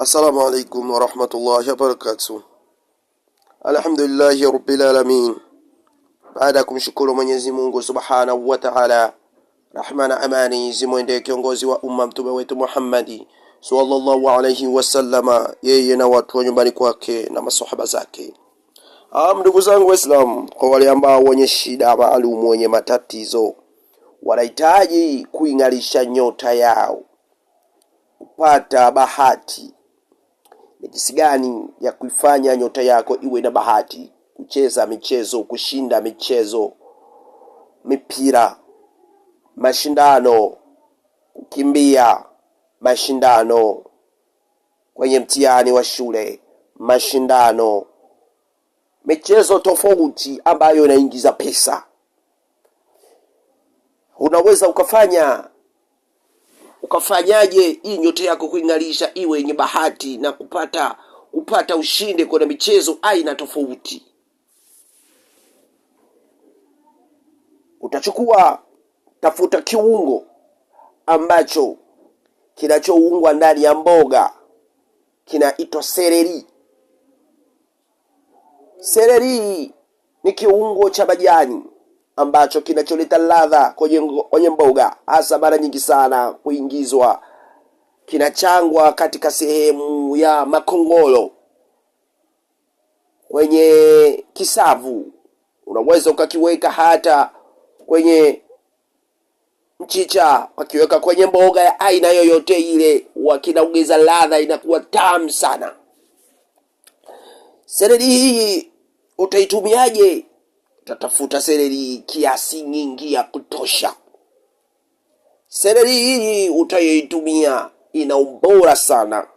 Assalamu alaikum wa rahmatullahi wa barakatuh. Alhamdulillahi rabbil alamin. Baada ya kumshukuru Mwenyezi Mungu Subhanahu wa Ta'ala, rahma na amani zimwendee kiongozi wa umma mtume wetu Muhammad sallallahu alayhi wasallama, yeye na watu wa nyumbani kwake na maswahaba zake. Ndugu zangu Waislamu, kwa wale ambao wenye shida maalum, wenye matatizo, wanahitaji kuingalisha nyota yao, kupata bahati, ni jinsi gani ya kuifanya nyota yako iwe na bahati, kucheza michezo, kushinda michezo, mipira, mashindano, kukimbia, mashindano kwenye mtihani wa shule, mashindano, michezo tofauti ambayo inaingiza pesa. Unaweza ukafanyaje hii nyota yako kuingalisha iwe yenye bahati na kupata ushindi kwenye michezo aina tofauti? Tafuta kiungo ambacho kinachoungwa ndani ya mboga, kinaitwa seleri. Seleri ni kiungo cha majani ambacho kinacholeta ladha kwenye mboga, hasa mara nyingi sana kuingizwa, kinachangwa katika sehemu ya makongolo, kwenye kisavu. Unaweza ukakiweka hata kwenye mchicha, ukiweka kwenye mboga ya aina yoyote ile, kinaongeza ladha, inakuwa tamu sana. Seleri hii utaitumiaje? Utatafuta seleri kiasi nyingi ya kutosha. Seleri hii utaitumia ina ubora sana.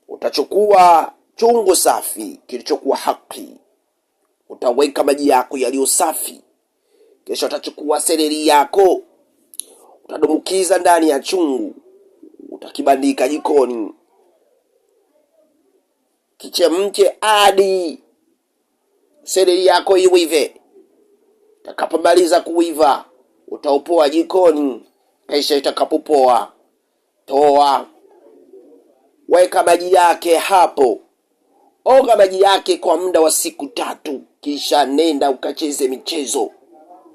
Utachukua chungu safi kilichokuwa haki, utaweka maji yako yaliyo safi, kisha utachukua seleri yako, utadumukiza ndani ya chungu, utakibandika jikoni kichemke hadi seleri yako iive. Utakapomaliza kuiva, utaupoa jikoni, kisha itakapopoa, toa, weka maji yake hapo, oga maji yake kwa muda wa siku 3, kisha nenda ukacheze michezo.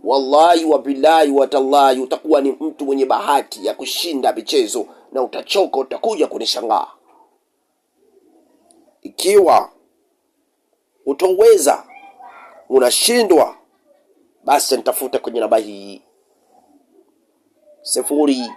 Wallahi wa billahi wa tallahi, utakuwa ni mtu mwenye bahati ya kushinda michezo na utachoka, utakuja kunishangaa. Ikiwa utoweza, unashindwa, basi nitafuta kwenye namba hii 0